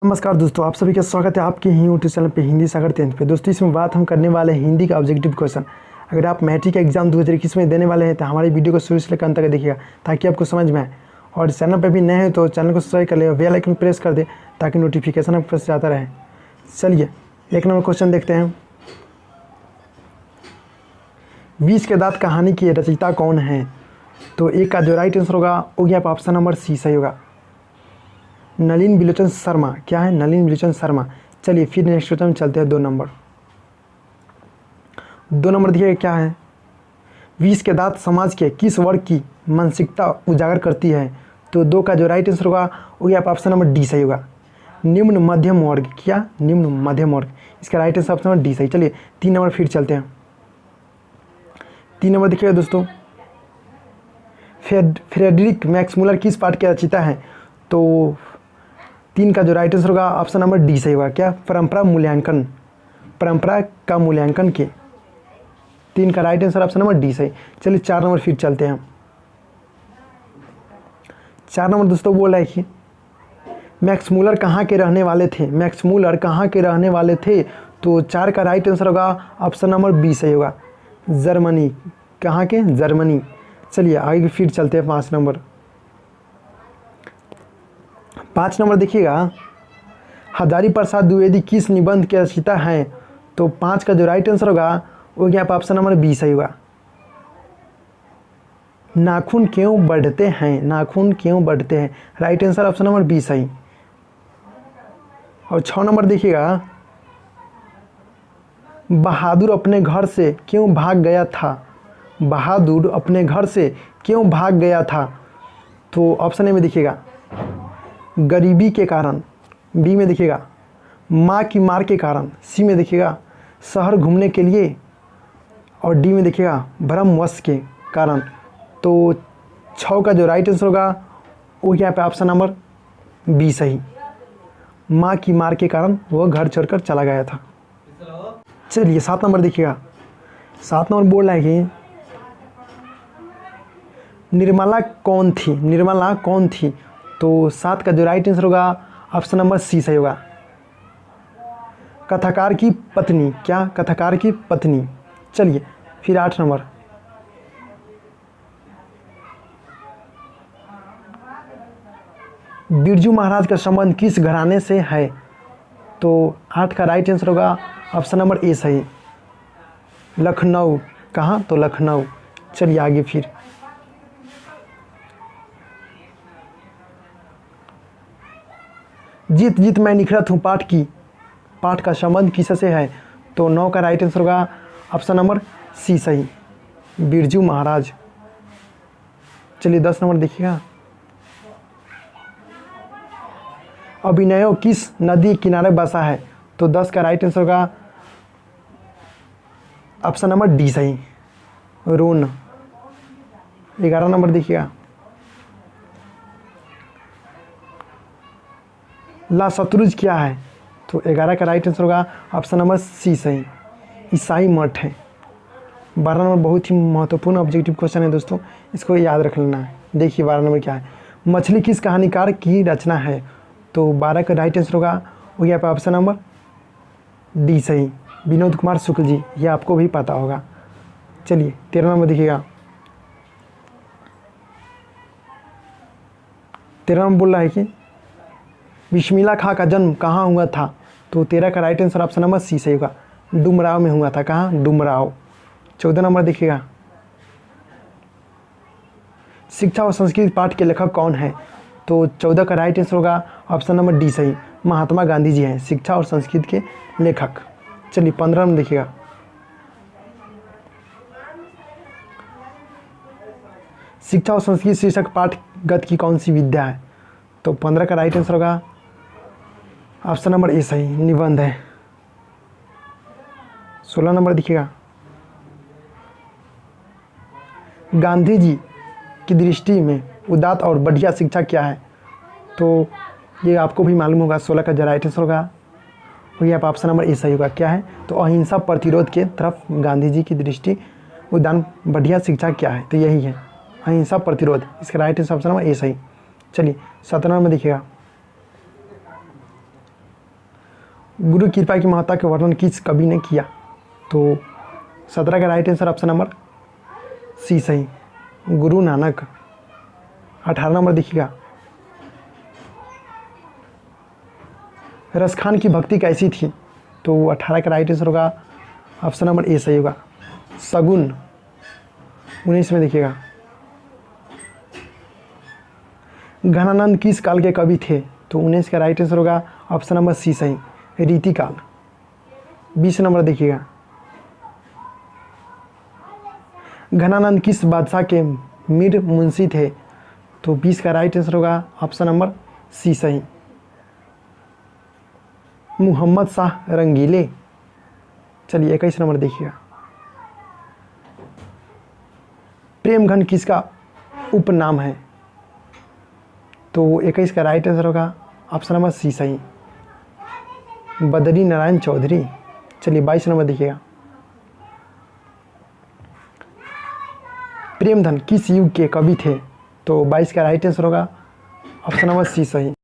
नमस्कार दोस्तों, आप सभी का स्वागत है आपके ही यूट्यूब चैनल पे हिंदी सागर 10th पे। दोस्तों इसमें बात हम करने वाले हैं हिंदी का ऑब्जेक्टिव क्वेश्चन। अगर आप मैट्रिक एग्जाम 2021 में देने वाले हैं तो हमारी वीडियो को शुरू से लेकर अंत तक देखिएगा ताकि आपको समझ में आए। और चैनल पर भी नए हैं तो चैनल को सब्सक्राइब कर ले और बेल आइकन प्रेस कर दे ताकि नोटिफिकेशन आपके पास जाता रहे। चलिए 1 नंबर क्वेश्चन देखते हैं। 20 के दांत कहानी की रचयिता कौन है? तो एक का जो राइट आंसर होगा वो गया ऑप्शन नंबर सी सही होगा, नलिन बिलोचन शर्मा। क्या है? नलिन बिलोचन शर्मा। चलिए फिर नेक्स्ट क्वेश्चन में चलते हैं। 2 नंबर देखिए क्या है। 20 के दांत समाज के किस वर्ग की मानसिकता उजागर करती है? तो 2 का जो राइट आंसर होगा वो गया ऑप्शन नंबर डी सही होगा, निम्न मध्यम वर्ग। क्या? निम्न मध्यम वर्ग। इसका right answer option number D सही। चलिए 3 नंबर फिर चलते हैं। 3 नंबर देखिएगा दोस्तों, फ्रेडरिक मैक्समूलर किस पाठ के रचयिता हैं? तो 3 का जो राइट आंसर होगा ऑप्शन नंबर डी सही होगा। क्या? परंपरा मूल्यांकन, परंपरा का मूल्यांकन के। 3 का right answer option number D सही। चलिए 4 नंबर फिर चलते हैं। 4 नंबर दोस्तों बोल रहा है कि मैक्समूलर कहाँ के रहने वाले थे? मैक्समूलर कहाँ के रहने वाले थे? तो 4 का राइट आंसर होगा ऑप्शन नंबर बी सही होगा, जर्मनी। कहाँ के? जर्मनी। चलिए आगे फिर चलते हैं। 5 नंबर 5 नंबर देखिएगा, हजारी प्रसाद द्विवेदी किस निबंध के रचयिता हैं? तो 5 का जो राइट आंसर होगा वो क्या ऑप्शन नंबर बी सही होगा, नाखून क्यों बढ़ते हैं? नाखून क्यों बढ़ते हैं। Right answer option number B सही। और 6 नंबर देखिएगा, बहादुर अपने घर से क्यों भाग गया था? बहादुर अपने घर से क्यों भाग गया था? तो ऑप्शन ए में देखिएगा गरीबी के कारण, बी में देखिएगा माँ की मार के कारण, सी में देखिएगा शहर घूमने के लिए, और डी में देखिएगा भ्रमवश के कारण। तो 6 का जो राइट आंसर होगा वो यहाँ पे ऑप्शन नंबर बी सही, माँ की मार के कारण वह घर छोड़कर चला गया था। चलिए 7 नंबर देखिएगा। 7 नंबर बोल रहा है कि निर्मला कौन थी? निर्मला कौन थी? तो 7 का जो राइट आंसर होगा ऑप्शन नंबर सी सही होगा, कथाकार की पत्नी। क्या? कथाकार की पत्नी। चलिए फिर 8 नंबर, बिरजू महाराज का संबंध किस घराने से है? तो 8 का राइट आंसर होगा ऑप्शन नंबर ए सही, लखनऊ। कहाँ? तो लखनऊ। चलिए आगे फिर। जीत जीत मैं निखरत हूँ पाठ का संबंध किससे है? तो 9 का राइट आंसर होगा ऑप्शन नंबर सी सही, बिरजू महाराज। चलिए 10 नंबर देखिएगा, अभिनयो किस नदी किनारे बसा है? तो 10 का राइट आंसर होगा ऑप्शन नंबर डी सही, रोन। 11 नंबर देखिएगा, ला शत्रुज क्या है? तो 11 का राइट आंसर होगा ऑप्शन नंबर सी सही, ईसाई मठ है। 12 नंबर बहुत ही महत्वपूर्ण ऑब्जेक्टिव क्वेश्चन है दोस्तों, इसको याद रख लेना है। देखिए 12 नंबर क्या है, मछली किस कहानीकार की रचना है? तो 12 का राइट आंसर होगा वो यहाँ पे ऑप्शन नंबर डी सही, विनोद कुमार शुक्ल जी। ये आपको भी पता होगा। चलिए 13 नंबर देखिएगा। 13 नंबर बोल रहा है कि बिस्मिल्लाह खां का जन्म कहाँ हुआ था? तो 13 का right answer option number C सही होगा, डुमराव में हुआ था। कहाँ? डुमराव। 14 नंबर देखिएगा, शिक्षा और संस्कृति पाठ के लेखक कौन है? तो 14 का राइट आंसर होगा ऑप्शन नंबर डी सही, महात्मा गांधी जी हैं शिक्षा और संस्कृति के लेखक। चलिए 15 नंबर देखिएगा, शिक्षा और संस्कृति शीर्षक पाठगत की कौन सी विद्या है? तो 15 का राइट आंसर होगा ऑप्शन नंबर ए सही, निबंध है। 16 नंबर देखिएगा, गांधी जी की दृष्टि में उदात्त और बढ़िया शिक्षा क्या है? तो ये आपको भी मालूम होगा। 16 का जो राइट आंसर होगा वो यहाँ पर ऑप्शन नंबर ए सही होगा। क्या है? तो अहिंसा प्रतिरोध के तरफ गांधी जी की दृष्टि उदात्त बढ़िया शिक्षा क्या है? तो यही है, अहिंसा प्रतिरोध। इसका right answer option number A सही। चलिए 17 में देखिएगा, गुरु कृपा की महत्ता का वर्णन किस कवि ने किया? तो 17 का right answer option number C सही, गुरु नानक। 18 नंबर देखिएगा, रसखान की भक्ति कैसी थी? तो 18 का राइट आंसर होगा ऑप्शन नंबर ए सही होगा, सगुन। 19 में देखिएगा, घनानंद किस काल के कवि थे? तो 19 का राइट आंसर होगा ऑप्शन नंबर सी सही, रीतिकाल। 20 नंबर देखिएगा, घनानंद किस बादशाह के मीर मुंशी थे? तो 20 का राइट आंसर होगा ऑप्शन नंबर सी सही, मोहम्मद शाह रंगीले। चलिए 21 नंबर देखिएगा, प्रेमघन किसका उपनाम है? तो 21 का राइट आंसर होगा ऑप्शन नंबर सी सही, बद्री नारायण चौधरी। चलिए 22 नंबर देखिएगा, प्रेमधन किस युग के कवि थे? तो 22 का राइट आंसर होगा ऑप्शन नंबर सी सही,